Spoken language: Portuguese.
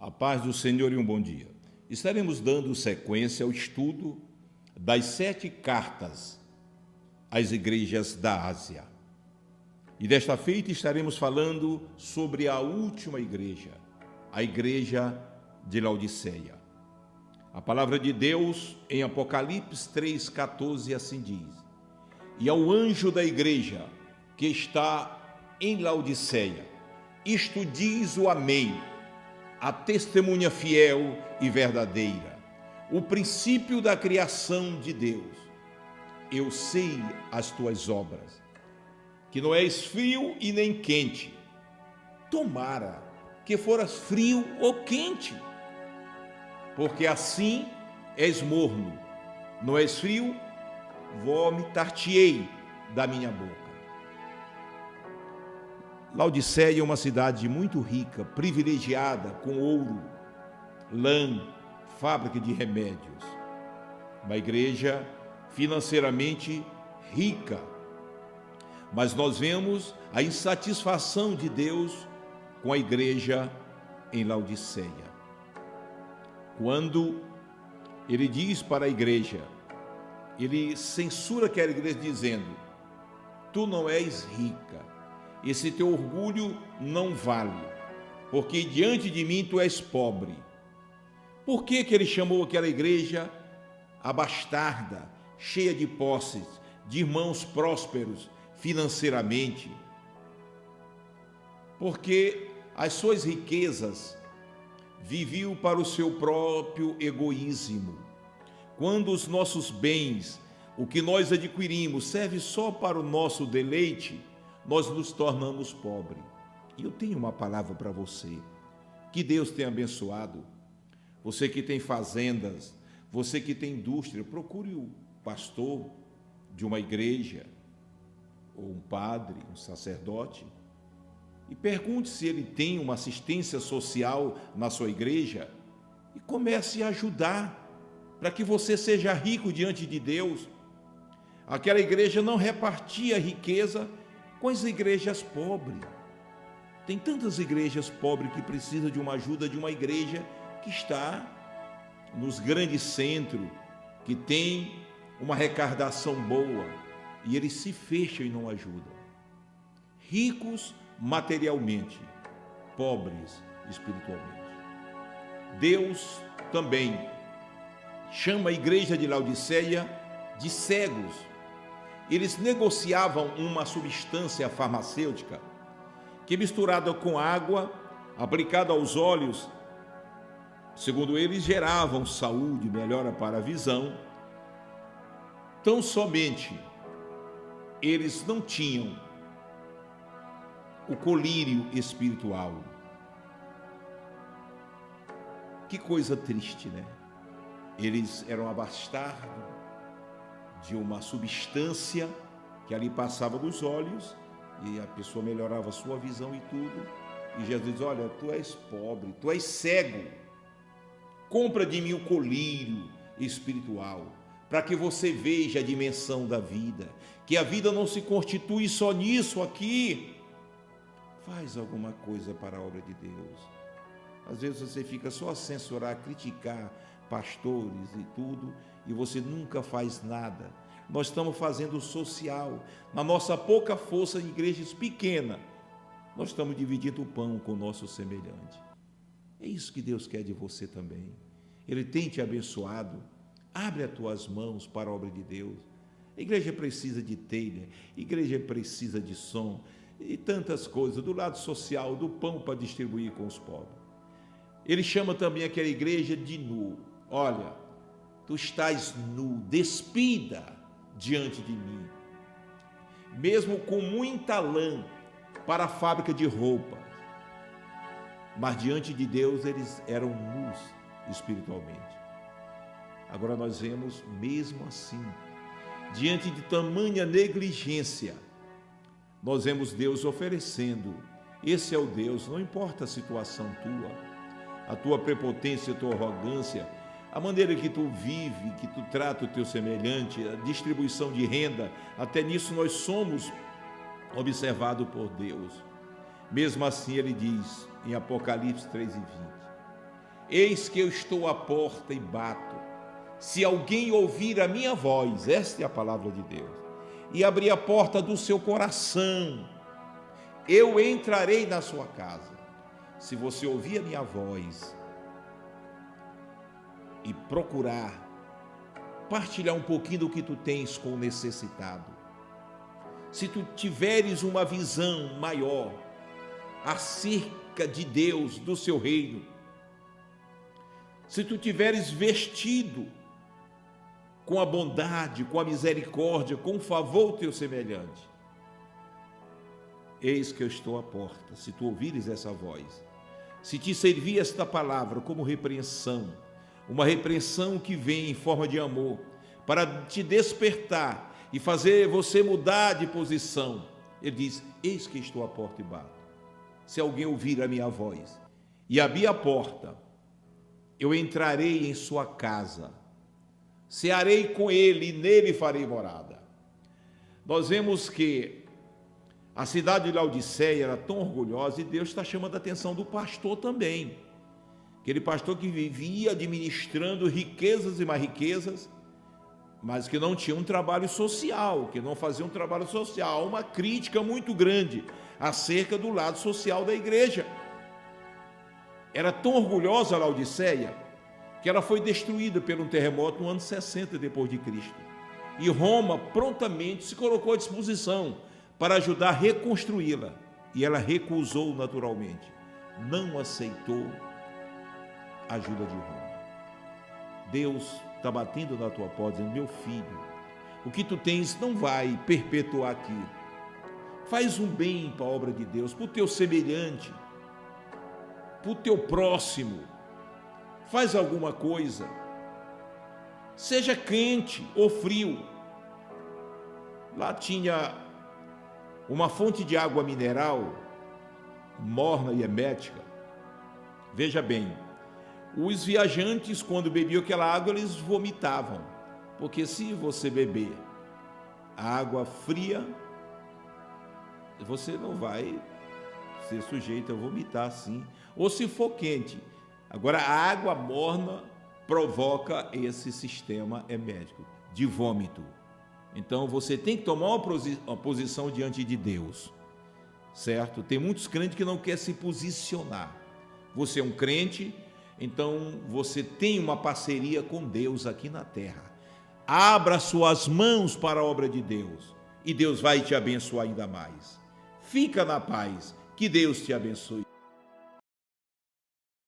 A paz do Senhor e um bom dia. Estaremos dando sequência ao estudo das 7 cartas às igrejas da Ásia. E desta feita estaremos falando sobre a última igreja, a igreja de Laodiceia. A palavra de Deus em Apocalipse 3,14 assim diz: E ao anjo da igreja que está em Laodiceia, isto diz o Amém, a testemunha fiel e verdadeira, o princípio da criação de Deus. Eu sei as tuas obras, que não és frio e nem quente. Tomara que foras frio ou quente, porque assim és morno. Não és frio, vomitar-te-ei da minha boca. Laodiceia é uma cidade muito rica, privilegiada, com ouro, lã, fábrica de remédios. Uma igreja financeiramente rica. Mas nós vemos a insatisfação de Deus com a igreja em Laodiceia. Quando ele diz para a igreja, ele censura aquela igreja dizendo: tu não és rica, esse teu orgulho não vale, porque diante de mim tu és pobre. Por que ele chamou aquela igreja abastarda, cheia de posses, de irmãos prósperos financeiramente? Porque as suas riquezas viviam para o seu próprio egoísmo. Quando os nossos bens, o que nós adquirimos, serve só para o nosso deleite, nós nos tornamos pobres. E eu tenho uma palavra para você. Que Deus tenha abençoado. Você que tem fazendas, você que tem indústria, procure o pastor de uma igreja, ou um padre, um sacerdote, e pergunte se ele tem uma assistência social na sua igreja, e comece a ajudar, para que você seja rico diante de Deus. Aquela igreja não repartia riqueza com as igrejas pobres. Tem tantas igrejas pobres que precisam de uma ajuda de uma igreja que está nos grandes centros, que tem uma arrecadação boa, e eles se fecham e não ajudam. Ricos materialmente, pobres espiritualmente. Deus também chama a igreja de Laodiceia de cegos. Eles negociavam uma substância farmacêutica que, misturada com água, aplicada aos olhos, segundo eles, geravam saúde, melhora para a visão. Tão somente eles não tinham o colírio espiritual. Que coisa triste, né? Eles eram abastardos de uma substância que ali passava dos olhos e a pessoa melhorava a sua visão e tudo. E Jesus diz: olha, tu és pobre, tu és cego, compra de mim o colírio espiritual, para que você veja a dimensão da vida, que a vida não se constitui só nisso aqui. Faz alguma coisa para a obra de Deus. Às vezes você fica só a censurar, a criticar pastores e tudo, e você nunca faz nada. Nós estamos fazendo o social. Na nossa pouca força em igrejas pequenas, nós estamos dividindo o pão com o nosso semelhante. É isso que Deus quer de você também. Ele tem te abençoado. Abre as tuas mãos para a obra de Deus. A igreja precisa de telha, a igreja precisa de som e tantas coisas, do lado social, do pão para distribuir com os pobres. Ele chama também aquela igreja de nu. Olha, tu estás nu, despida diante de mim, mesmo com muita lã para a fábrica de roupa, mas diante de Deus eles eram nus espiritualmente. Agora nós vemos, mesmo assim, diante de tamanha negligência, nós vemos Deus oferecendo. Esse é o Deus, não importa a situação tua, a tua prepotência, a tua arrogância, a maneira que tu vive, que tu trata o teu semelhante, a distribuição de renda, até nisso nós somos observados por Deus. Mesmo assim ele diz em Apocalipse 3:20: Eis que eu estou à porta e bato. Se alguém ouvir a minha voz, esta é a palavra de Deus, e abrir a porta do seu coração, eu entrarei na sua casa. Se você ouvir a minha voz e procurar partilhar um pouquinho do que tu tens com o necessitado, se tu tiveres uma visão maior acerca de Deus, do seu reino, se tu tiveres vestido com a bondade, com a misericórdia, com o favor teu semelhante, eis que eu estou à porta. Se tu ouvires essa voz, se te servir esta palavra como repreensão, uma repreensão que vem em forma de amor, para te despertar e fazer você mudar de posição, ele diz: eis que estou à porta e bato. Se alguém ouvir a minha voz e abrir a porta, eu entrarei em sua casa, cearei com ele e nele farei morada. Nós vemos que a cidade de Laodiceia era tão orgulhosa, e Deus está chamando a atenção do pastor também. Aquele pastor que vivia administrando riquezas e mais riquezas, mas que não tinha um trabalho social, que não fazia um trabalho social. Há uma crítica muito grande acerca do lado social da igreja. Era tão orgulhosa a Laodiceia que ela foi destruída por um terremoto no ano 60 depois de Cristo. E Roma prontamente se colocou à disposição para ajudar a reconstruí-la. E ela recusou naturalmente, não aceitou a ajuda de Roma. Deus está batendo na tua porta dizendo: meu filho, o que tu tens não vai perpetuar aqui. Faz um bem para a obra de Deus, para o teu semelhante, para o teu próximo. Faz alguma coisa. Seja quente ou frio. Lá tinha uma fonte de água mineral, morna e hermética. Veja bem, os viajantes, quando bebiam aquela água, eles vomitavam, porque se você beber a água fria, você não vai ser sujeito a vomitar assim, ou se for quente. Agora, a água morna provoca esse sistema hermético de vômito. Então, você tem que tomar uma posição diante de Deus, certo? Tem muitos crentes que não querem se posicionar. Você é um crente, então você tem uma parceria com Deus aqui na terra. Abra suas mãos para a obra de Deus e Deus vai te abençoar ainda mais. Fica na paz, que Deus te abençoe.